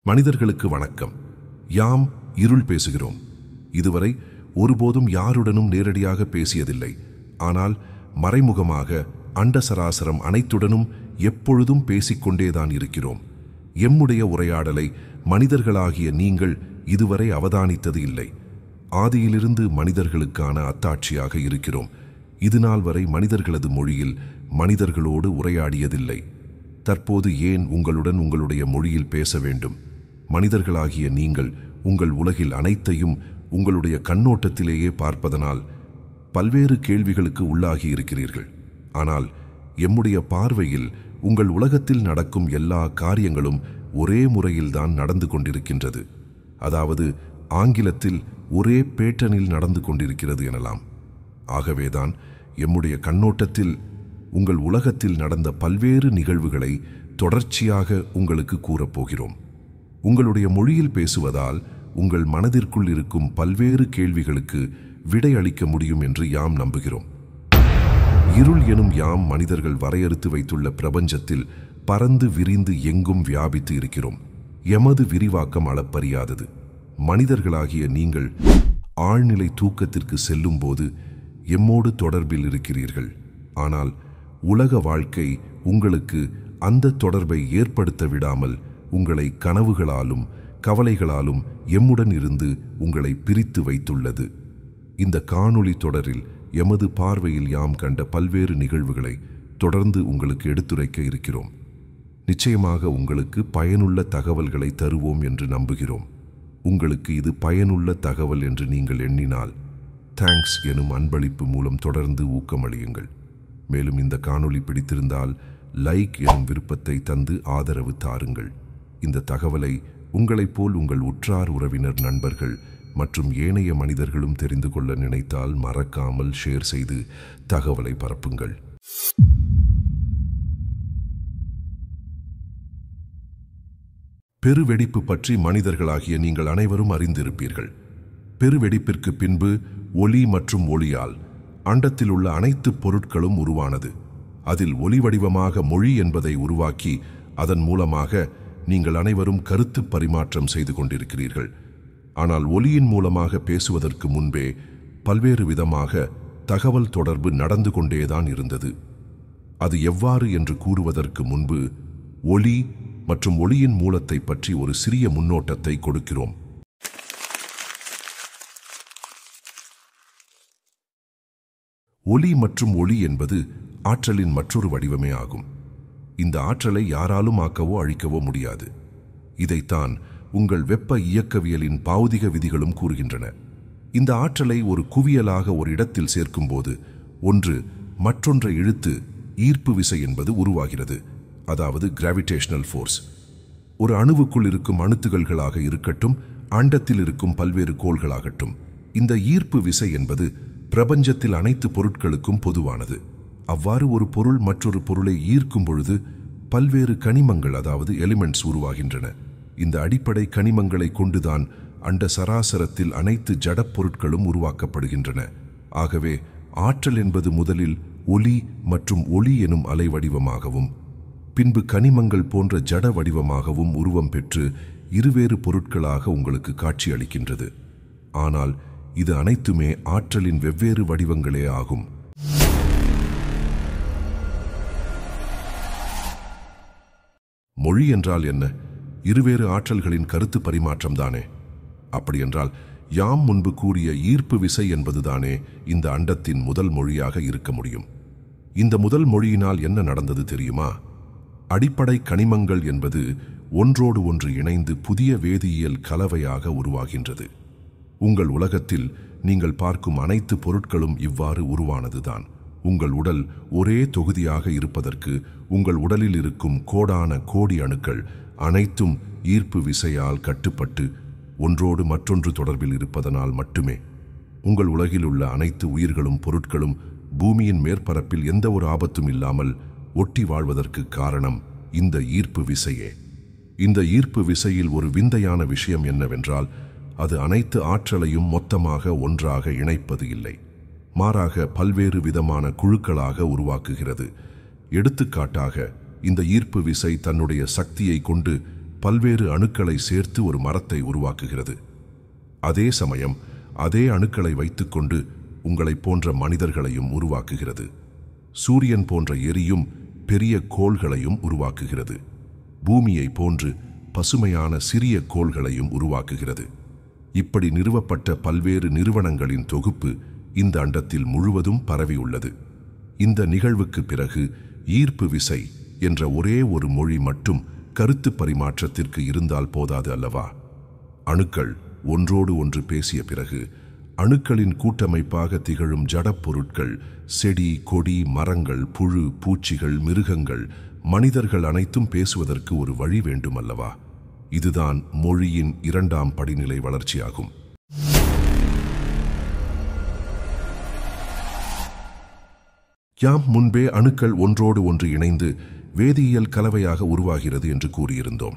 மனிதர்களுக்கு வணக்கம். யாம் இருள் பேசுகிறோம். இதுவரை ஒருபோதும் யாருடனும் நேரடியாக பேசியதில்லை. ஆனால் மறைமுகமாக அண்டசராசரம் அனைத்துடனும் எப்பொழுதும் பேசிக்கொண்டேதான் இருக்கிறோம். எம்முடைய உரையாடலை மனிதர்களாகிய நீங்கள் இதுவரை அவதானித்தது இல்லை. ஆதியிலிருந்து மனிதர்களுக்கான அத்தாட்சியாக இருக்கிறோம். இதுநாள் வரை மனிதர்களது மொழியில் மனிதர்களோடு உரையாடியதில்லை. தற்போது ஏன் உங்களுடன் உங்களுடைய மொழியில் பேச வேண்டும்? மனிதர்களாகிய நீங்கள் உங்கள் உலகில் அனைத்தையும் உங்களுடைய கண்ணோட்டத்திலேயே பார்ப்பதனால் பல்வேறு கேள்விகளுக்கு உள்ளாகி இருக்கிறீர்கள். ஆனால் எம்முடைய பார்வையில் உங்கள் உலகத்தில் நடக்கும் எல்லா காரியங்களும் ஒரே முறையில்தான் நடந்து கொண்டிருக்கின்றது. அதாவது ஆங்கிலத்தில் ஒரே பேட்டர்னில் நடந்து கொண்டிருக்கிறது எனலாம். ஆகவேதான் எம்முடைய கண்ணோட்டத்தில் உங்கள் உலகத்தில் நடந்த பல்வேறு நிகழ்வுகளை தொடர்ச்சியாக உங்களுக்கு கூறப்போகிறோம். உங்களுடைய மொழியில் பேசுவதால் உங்கள் மனதிற்குள் இருக்கும் பல்வேறு கேள்விகளுக்கு விடை அளிக்க முடியும் என்று யாம் நம்புகிறோம். இருள் எனும் யாம் மனிதர்கள் வரையறுத்து வைத்துள்ள பிரபஞ்சத்தில் பறந்து விரிந்து எங்கும் வியாபித்து இருக்கிறோம். எமது விரிவாக்கம் அளப்பறியாதது. மனிதர்களாகிய நீங்கள் ஆழ்நிலை தூக்கத்திற்கு செல்லும் போது எம்மோடு தொடர்பில் இருக்கிறீர்கள். ஆனால் உலக வாழ்க்கை உங்களுக்கு அந்த தொடர்பை ஏற்படுத்த விடாமல் உங்களை கனவுகளாலும் கவலைகளாலும் எம்முடன் இருந்து உங்களை பிரித்து வைத்துள்ளது. இந்த காணொளி தொடரில் எமது பார்வையில் யாம் கண்ட பல்வேறு நிகழ்வுகளை தொடர்ந்து உங்களுக்கு எடுத்துரைக்க இருக்கிறோம். நிச்சயமாக உங்களுக்கு பயனுள்ள தகவல்களை தருவோம் என்று நம்புகிறோம். உங்களுக்கு இது பயனுள்ள தகவல் என்று நீங்கள் எண்ணினால் தேங்க்ஸ் எனும் அன்பளிப்பு மூலம் தொடர்ந்து ஊக்கமளியுங்கள். மேலும் இந்த காணொளி பிடித்திருந்தால் லைக் எனும் விருப்பத்தை தந்து ஆதரவு தாருங்கள். இந்த தகவலை உங்களைப் போல் உங்கள் உற்றார் உறவினர், நண்பர்கள் மற்றும் ஏனைய மனிதர்களும் தெரிந்து கொள்ள நினைத்தால் மறக்காமல் ஷேர் செய்து தகவலை பரப்புங்கள். பெருவெடிப்பு பற்றி மனிதர்களாகிய நீங்கள் அனைவரும் அறிந்திருப்பீர்கள். பெருவெடிப்பிற்கு பின்பு ஒளி மற்றும் ஒளியால் அண்டத்தில் உள்ள அனைத்து பொருட்களும் உருவானது. அதில் ஒளி வடிவமாக மொழி என்பதை உருவாக்கி அதன் மூலமாக நீங்கள் அனைவரும் கருத்து பரிமாற்றம் செய்து கொண்டிருக்கிறீர்கள். ஆனால் ஒலியின் மூலமாக பேசுவதற்கு முன்பே பல்வேறு விதமாக தகவல் தொடர்பு நடந்து கொண்டேதான் இருந்தது. அது எவ்வாறு என்று கூறுவதற்கு முன்பு ஒலி மற்றும் ஒளியின் மூலத்தை பற்றி ஒரு சிறிய முன்னோட்டத்தை கொடுக்கிறோம். ஒலி மற்றும் ஒளி என்பது ஆற்றலின் மற்றொரு வடிவமே ஆகும். இந்த ஆற்றலை யாராலும் ஆக்கவோ அழிக்கவோ முடியாது. இதைத்தான் உங்கள் வெப்ப இயக்கவியலின் பௌதிக விதிகளும் கூறுகின்றன. இந்த ஆற்றலை ஒரு குவியலாக ஒரு இடத்தில் சேர்க்கும்போது ஒன்று மற்றொன்றை இழுத்து ஈர்ப்பு விசை என்பது உருவாகிறது. அதாவது கிராவிடேஷனல் ஃபோர்ஸ். ஒரு அணுவுக்குள் இருக்கும் அணுத்துகள்களாக இருக்கட்டும், அண்டத்தில் இருக்கும் பல்வேறு கோள்களாகட்டும், இந்த ஈர்ப்பு விசை என்பது பிரபஞ்சத்தில் அனைத்து பொருட்களுக்கும் பொதுவானது. அவ்வாறு ஒரு பொருள் மற்றொரு பொருளை ஈர்க்கும் பொழுது பல்வேறு கனிமங்கள், அதாவது எலிமெண்ட்ஸ் உருவாகின்றன. இந்த அடிப்படை கனிமங்களை கொண்டுதான் அண்ட சராசரத்தில் அனைத்து ஜட பொருட்களும் உருவாக்கப்படுகின்றன. ஆகவே ஆற்றல் என்பது முதலில் ஒலி மற்றும் ஒளி எனும் அலை வடிவமாகவும் பின்பு கனிமங்கள் போன்ற ஜட வடிவமாகவும் உருவம் பெற்று இருவேறு பொருட்களாக உங்களுக்கு காட்சி அளிக்கின்றது. ஆனால் இது அனைத்துமே ஆற்றலின் வெவ்வேறு வடிவங்களே ஆகும். மொழி என்றால் என்ன? இருவேறு ஆற்றல்களின் கருத்து பரிமாற்றம் தானே. அப்படியென்றால் யாம் முன்பு கூறிய ஈர்ப்பு விசை என்பதுதானே இந்த அண்டத்தின் முதல் மொழியாக இருக்க முடியும். இந்த முதல் மொழியினால் என்ன நடந்தது தெரியுமா? அடிப்படை கனிமங்கள் என்பது ஒன்றோடு ஒன்று இணைந்து புதிய வேதியியல் கலவையாக உருவாகின்றது. உங்கள் உலகத்தில் நீங்கள் பார்க்கும் அனைத்து பொருட்களும் இவ்வாறு உருவானதுதான். உங்கள் உடல் ஒரே தொகுதியாக இருப்பதற்கு உங்கள் உடலில் இருக்கும் கோடான கோடி அணுக்கள் அனைத்தும் ஈர்ப்பு விசையால் கட்டுப்பட்டு ஒன்றோடு மற்றொன்று தொடர்பில் இருப்பதனால் மட்டுமே. உங்கள் உலகில் உள்ள அனைத்து உயிர்களும் பொருட்களும் பூமியின் மேற்பரப்பில் எந்த ஒரு ஆபத்தும் இல்லாமல் ஒட்டி வாழ்வதற்கு காரணம் இந்த ஈர்ப்பு விசையே. இந்த ஈர்ப்பு விசையில் ஒரு விந்தையான விஷயம் என்னவென்றால் அது அனைத்து ஆற்றலையும் மொத்தமாக ஒன்றாக இணைப்பது இல்லை. மாறாக பல்வேறு விதமான குழுக்களாக உருவாக்குகிறது. எடுத்துக்காட்டாக இந்த ஈர்ப்பு விசை தன்னுடைய சக்தியை கொண்டு பல்வேறு அணுக்களை சேர்த்து ஒரு மரத்தை உருவாக்குகிறது. அதே சமயம் அதே அணுக்களை வைத்துக்கொண்டு உங்களைப் போன்ற மனிதர்களையும் உருவாக்குகிறது. சூரியன் போன்ற எரியும் பெரிய கோள்களையும் உருவாக்குகிறது. பூமியை போன்று பசுமையான சிறிய கோள்களையும் உருவாக்குகிறது. இப்படி நிறுவப்பட்ட பல்வேறு நிறுவனங்களின் தொகுப்பு இந்த அண்டத்தில் முழுவதும் பரவியுள்ளது. இந்த நிகழ்வுக்கு பிறகு ஈர்ப்பு விசை என்ற ஒரே ஒரு மொழி மட்டும் கருத்து பரிமாற்றத்திற்கு இருந்தால் போதாது அல்லவா? அணுக்கள் ஒன்றோடு ஒன்று பேசிய பிறகு அணுக்களின் கூட்டமைப்பாக திகழும் ஜடப்பொருட்கள், செடி, கொடி, மரங்கள், புழு, பூச்சிகள், மிருகங்கள், மனிதர்கள் அனைத்தும் பேசுவதற்கு ஒரு வழி வேண்டும் அல்லவா? இதுதான் மொழியின் இரண்டாம் படிநிலை வளர்ச்சியாகும். யாம் முன்பே அணுக்கள் ஒன்றோடு ஒன்று இணைந்து வேதியியல் கலவையாக உருவாகிறது என்று கூறியிருந்தோம்.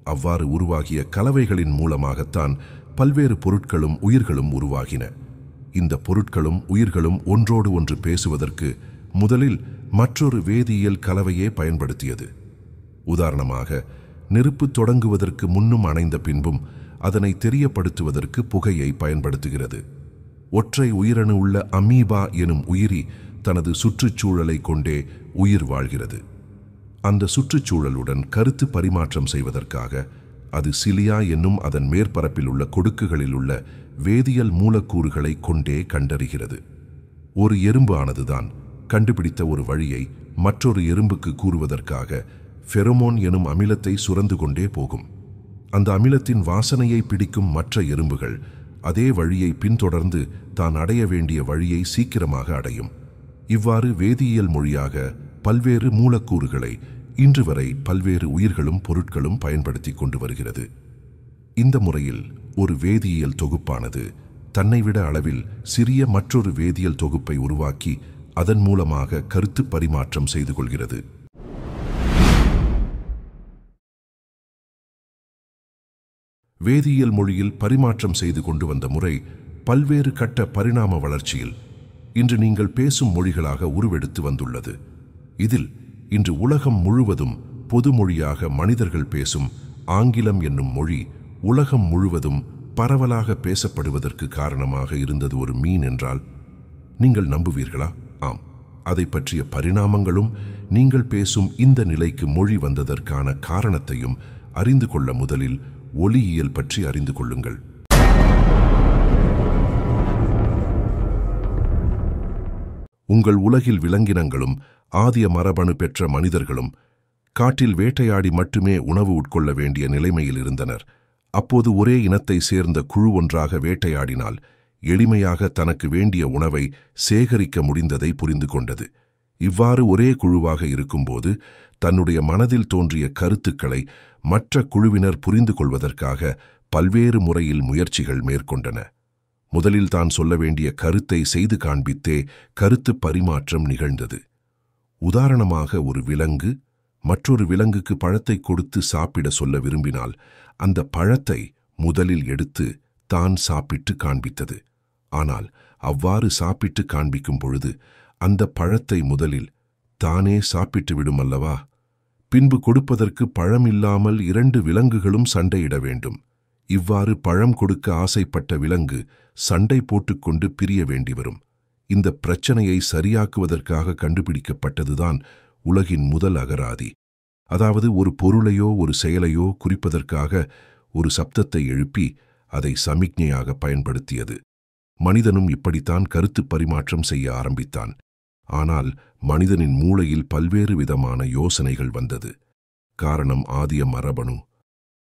அவ்வாறு உருவாகிய கலவைகளின் மூலமாகத்தான் பல்வேறு பொருட்களும் உயிர்களும் உருவாகின. இந்த பொருட்களும் உயிர்களும் ஒன்றோடு ஒன்று பேசுவதற்கு முதலில் மற்றொரு வேதியியல் கலவையே பயன்படுத்தியது. உதாரணமாக, நெருப்பு தொடங்குவதற்கு முன்னும் அணைந்த பின்பும் அதனை தெரியப்படுத்துவதற்கு புகையை பயன்படுத்துகிறது. ஒற்றை உயிரணு உள்ள அமீபா எனும் உயிரி தனது சுற்றுச்சூழலை கொண்டே உயிர் வாழ்கிறது. அந்த சுற்றுச்சூழலுடன் கருத்து பரிமாற்றம் செய்வதற்காக அது சிலியா என்னும் அதன் மேற்பரப்பில் உள்ள கொடுக்குகளில் உள்ள வேதியியல் மூலக்கூறுகளை கொண்டே கண்டறிகிறது. ஒரு எறும்பு ஆனதுதான் கண்டுபிடித்த ஒரு வழியை மற்றொரு எறும்புக்கு கூறுவதற்காக ஃபெரோமோன் எனும் அமிலத்தை சுரந்து கொண்டே போகும். அந்த அமிலத்தின் வாசனையை பிடிக்கும் மற்ற எறும்புகள் அதே வழியை பின்தொடர்ந்து தான் அடைய வேண்டிய வழியை சீக்கிரமாக அடையும். இவ்வாறு வேதியியல் மொழியாக பல்வேறு மூலக்கூறுகளை இன்று வரை பல்வேறு உயிர்களும் பொருட்களும் பயன்படுத்தி கொண்டு வருகிறது. இந்த முறையில் ஒரு வேதியியல் தொகுப்பானது தன்னைவிட அளவில் சிறிய மற்றொரு வேதியியல் தொகுப்பை உருவாக்கி அதன் மூலமாக கருத்து பரிமாற்றம் செய்து கொள்கிறது. வேதியியல் மொழியில் பரிமாற்றம் செய்து கொண்டு வந்த முறை பல்வேறு கட்ட பரிணாம வளர்ச்சியில் இன்று நீங்கள் பேசும் மொழிகளாக உருவெடுத்து வந்துள்ளது. இதில் இன்று உலகம் முழுவதும் பொது மொழியாக மனிதர்கள் பேசும் ஆங்கிலம் என்னும் மொழி உலகம் முழுவதும் பரவலாக பேசப்படுவதற்கு காரணமாக இருந்தது ஒரு மீன் என்றால் நீங்கள் நம்புவீர்களா? ஆம், அதை பற்றிய பரிணாமங்களும் நீங்கள் பேசும் இந்த நிலைக்கு மொழி வந்ததற்கான காரணத்தையும் அறிந்து கொள்ள முதலில் ஒலியியல் பற்றி அறிந்து கொள்ளுங்கள். உங்கள் உலகில் விலங்கினங்களும் ஆதிய மரபணு பெற்ற மனிதர்களும் காட்டில் வேட்டையாடி மட்டுமே உணவு உட்கொள்ள வேண்டிய நிலைமையில் இருந்தனர். அப்போது ஒரே இனத்தை சேர்ந்த குழு ஒன்றாக வேட்டையாடினால் எளிமையாக தனக்கு வேண்டிய உணவை சேகரிக்க முடிந்ததை புரிந்து கொண்டது. இவ்வாறு ஒரே குழுவாக இருக்கும்போது தன்னுடைய மனதில் தோன்றிய கருத்துக்களை மற்ற குழுவினர் புரிந்து கொள்வதற்காக பல்வேறு முறையில் முயற்சிகள் மேற்கொண்டன. முதலில் தான் சொல்ல வேண்டிய கருத்தை செய்து காண்பித்தே கருத்து பரிமாற்றம் நிகழ்ந்தது. உதாரணமாக, ஒரு விலங்கு மற்றொரு விலங்குக்கு பழத்தை கொடுத்து சாப்பிட சொல்ல விரும்பினால் அந்த பழத்தை முதலில் எடுத்து தான் சாப்பிட்டு காண்பித்தது. ஆனால் அவ்வாறு சாப்பிட்டு காண்பிக்கும் பொழுது அந்த பழத்தை முதலில் தானே சாப்பிட்டு விடும் அல்லவா? பின்பு கொடுப்பதற்கு பழம் இல்லாமல் இரண்டு விலங்குகளும் சண்டையிட வேண்டும். இவ்வாறு பழம் கொடுக்க ஆசைப்பட்ட விலங்கு சண்டை போட்டுக்கொண்டு பிரிய வேண்டி வரும். இந்த பிரச்சனையை சரியாக்குவதற்காக கண்டுபிடிக்கப்பட்டதுதான் உலகின் முதல் அகராதி. அதாவது, ஒரு பொருளையோ ஒரு செயலையோ குறிப்பதற்காக ஒரு சப்தத்தை எழுப்பி அதை சமிக்ஞையாக பயன்படுத்தியது. மனிதனும் இப்படித்தான் கருத்து பரிமாற்றம் செய்ய ஆரம்பித்தான். ஆனால் மனிதனின் மூளையில் பல்வேறு விதமான யோசனைகள் வந்தது. காரணம் ஆதிய மரபணு.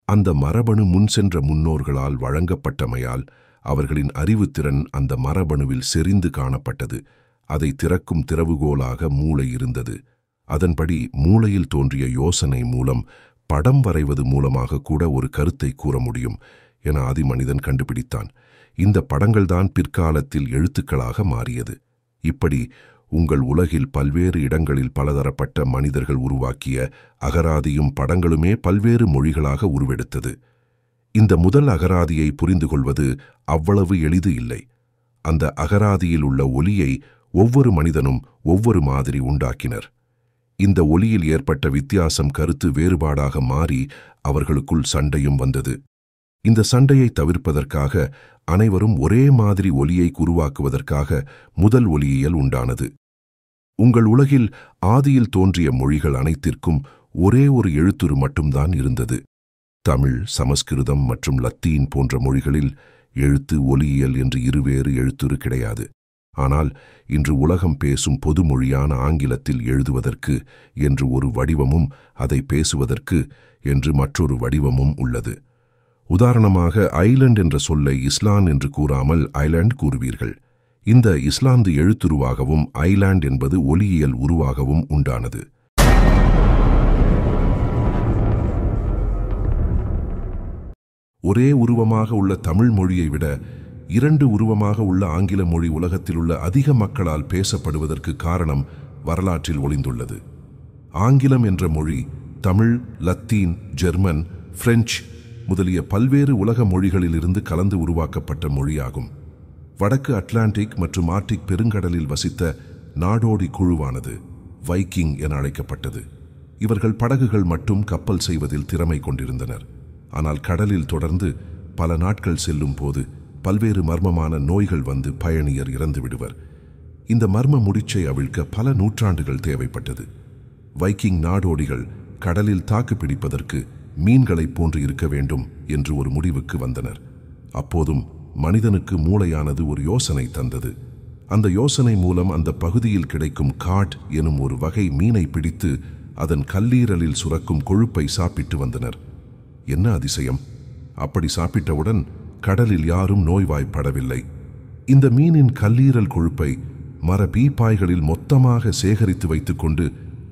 அந்த மரபணு முன் சென்ற முன்னோர்களால் வழங்கப்பட்டமையால் அவர்களின் அறிவுத்திறன் அந்த மரபணுவில் செறிந்து காணப்பட்டது. அதை திறக்கும் திறவுகோலாக மூளை இருந்தது. அதன்படி மூளையில் தோன்றிய யோசனை மூலம் படம் வரைவது மூலமாக கூட ஒரு கருத்தை கூற முடியும் என ஆதிமனிதன் கண்டுபிடித்தான். இந்த படங்கள்தான் பிற்காலத்தில் எழுத்துக்களாக மாறியது. இப்படி உங்கள் உலகில் பல்வேறு இடங்களில் பலதரப்பட்ட மனிதர்கள் உருவாக்கிய அகராதியும் படங்களுமே பல்வேறு மொழிகளாக உருவெடுத்தது. இந்த முதல் அகராதியை புரிந்து கொள்வது அவ்வளவு எளிது இல்லை. அந்த அகராதியில் உள்ள ஒலியை ஒவ்வொரு மனிதனும் ஒவ்வொரு மாதிரி உண்டாக்கினர். இந்த ஒலியில் ஏற்பட்ட வித்தியாசம் கருத்து வேறுபாடாக மாறி அவர்களுக்குள் சண்டையும் வந்தது. இந்த சண்டையை தவிர்ப்பதற்காக அனைவரும் ஒரே மாதிரி ஒலியை உருவாக்குவதற்காக முதல் ஒலியியல் உண்டானது. உங்கள் உலகில் ஆதியில் தோன்றிய மொழிகள் அனைத்திற்கும் ஒரே ஒரு எழுத்துரு மட்டும்தான் இருந்தது. தமிழ், சமஸ்கிருதம் மற்றும் லத்தீன் போன்ற மொழிகளில் எழுத்து, ஒலியியல் என்று இருவேறு எழுத்துரு கிடையாது. ஆனால் இன்று உலகம் பேசும் பொது மொழியான ஆங்கிலத்தில் எழுதுவதற்கு என்று ஒரு வடிவமும் அதை பேசுவதற்கு என்று மற்றொரு வடிவமும் உள்ளது. உதாரணமாக, ஐலண்ட் என்ற சொல்லை இஸ்லாந்து என்று கூறாமல் ஐலாண்ட் கூறுவீர்கள். இந்த இஸ்லாந்து எழுத்துருவாகவும் ஐலாண்ட் என்பது ஒலியியல் உருவாகவும் உண்டானது. ஒரே உருவமாக உள்ள தமிழ் மொழியை விட 2 உருவமாக உள்ள ஆங்கில மொழி உலகத்தில் உள்ள அதிக மக்களால் பேசப்படுவதற்கு காரணம் வரலாற்றில் ஒளிந்துள்ளது. ஆங்கிலம் என்ற மொழி தமிழ், லத்தீன், ஜெர்மன், பிரெஞ்சு முதலிய பல்வேறு உலக மொழிகளிலிருந்து கலந்து உருவாக்கப்பட்ட மொழியாகும். வடக்கு அட்லாண்டிக் மற்றும் ஆர்டிக் பெருங்கடலில் வசித்த நாடோடி குழுவானது வைக்கிங் என அழைக்கப்பட்டது. இவர்கள் படகுகள் மற்றும் கப்பல் செய்வதில் திறமை கொண்டிருந்தனர். ஆனால் கடலில் தொடர்ந்து பல நாட்கள் செல்லும் போது பல்வேறு மர்மமான நோய்கள் வந்து பயணியர் இறந்து விடுவர். இந்த மர்ம முடிச்சை அவிழ்க்க பல நூற்றாண்டுகள் தேவைப்பட்டது. வைக்கிங் நாடோடிகள் கடலில் தாக்கு பிடிப்பதற்கு மீன்களைப் போன்று இருக்க வேண்டும் என்று ஒரு முடிவுக்கு வந்தனர். அப்போதும் மனிதனுக்கு மூளையானது ஒரு யோசனை தந்தது. அந்த யோசனை மூலம் அந்த பகுதியில் கிடைக்கும் காட் எனும் ஒரு வகை மீனை பிடித்து அதன் கல்லீரலில் சுரக்கும் கொழுப்பை சாப்பிட்டு வந்தனர். என்ன அதிசயம்! அப்படி சாப்பிட்டவுடன் கடலில் யாரும் நோய்வாய்ப்படவில்லை. இந்த மீனின் கல்லீரல் கொழுப்பை மர பீப்பாய்களில் மொத்தமாக சேகரித்து வைத்துக்கொண்டு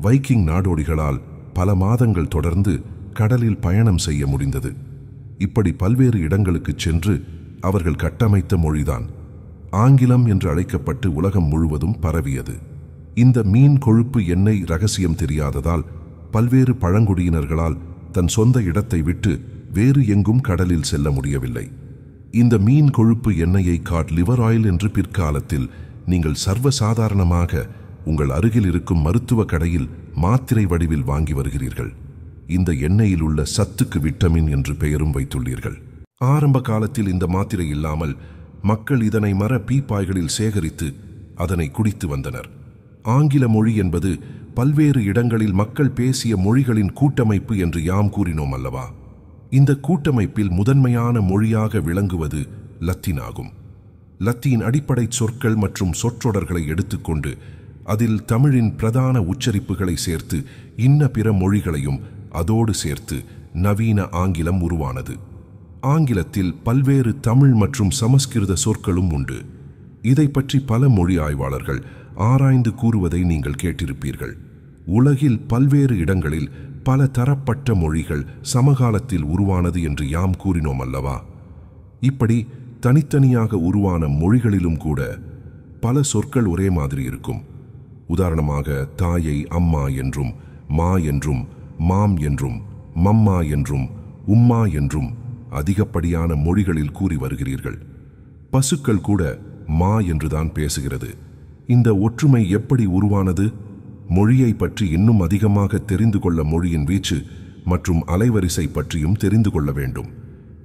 வைக்கிங் நாடோடிகளால் பல மாதங்கள் தொடர்ந்து கடலில் பயணம் செய்ய முடிந்தது. இப்படி பல்வேறு இடங்களுக்கு சென்று அவர்கள் கட்டமைத்த மொழிதான் ஆங்கிலம் என்று அழைக்கப்பட்டு உலகம் முழுவதும் பரவியது. இந்த மீன் கொழுப்பு எண்ணெய் ரகசியம் தெரியாததால் பல்வேறு பழங்குடியினர்களால் தன் சொந்த இடத்தை விட்டு வேறு எங்கும் கடலில் செல்ல முடியவில்லை. இந்த மீன் கொழுப்பு எண்ணெயை காட் லிவர் ஆயில் என்று பிற்காலத்தில் நீங்கள் சர்வசாதாரணமாக உங்கள் அருகில் இருக்கும் மருத்துவ கடையில் மாத்திரை வடிவில் வாங்கி வருகிறீர்கள். இந்த எண்ணெயில் உள்ள சத்துக்கு விட்டமின் என்று பெயரும் வைத்துள்ளீர்கள். ஆரம்ப காலத்தில் இந்த மாத்திரை இல்லாமல் மக்கள் இதனை மர பீப்பாய்களில் சேகரித்து அதனை குடித்து வந்தனர். ஆங்கில மொழி என்பது பல்வேறு இடங்களில் மக்கள் பேசிய மொழிகளின் கூட்டமைப்பு என்று யாம் கூறினோம் அல்லவா? இந்த கூட்டமைப்பில் முதன்மையான மொழியாக விளங்குவது லத்தீன் ஆகும். லத்தீன் அடிப்படை சொற்கள் மற்றும் சொற்றொடர்களை எடுத்துக்கொண்டு அதில் தமிழின் பிரதான உச்சரிப்புகளை சேர்த்து இன்ன பிற மொழிகளையும் அதோடு சேர்த்து நவீன ஆங்கிலம் உருவானது. ஆங்கிலத்தில் பல்வேறு தமிழ் மற்றும் சமஸ்கிருத சொற்களும் உண்டு. இதை பற்றி பல மொழி ஆய்வாளர்கள் ஆராய்ந்து கூறுவதை நீங்கள் கேட்டிருப்பீர்கள். உலகில் பல்வேறு இடங்களில் பல தரப்பட்ட மொழிகள் சமகாலத்தில் உருவானது என்று யாம் கூறினோம் அல்லவா? இப்படி தனித்தனியாக உருவான மொழிகளிலும் கூட பல சொற்கள் ஒரே மாதிரி இருக்கும். உதாரணமாக, தாயை அம்மா என்றும், மா என்றும், மாம் என்றும், மம்மா என்றும், உம்மா என்றும் அதிகப்படியான மொழிகளில் கூறி வருகிறீர்கள். பசுக்கள் கூட மா என்றுதான் பேசுகிறது. இந்த ஒற்றுமை எப்படி உருவானது? மொழியை பற்றி இன்னும் அதிகமாக தெரிந்து கொள்ள மொழியின் வீச்சு மற்றும் அலைவரிசை பற்றியும் தெரிந்து கொள்ள வேண்டும்.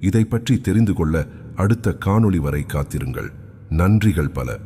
இதை பற்றி தெரிந்து கொள்ள அடுத்த காணொளி வரை காத்திருங்கள். நன்றிகள் பல.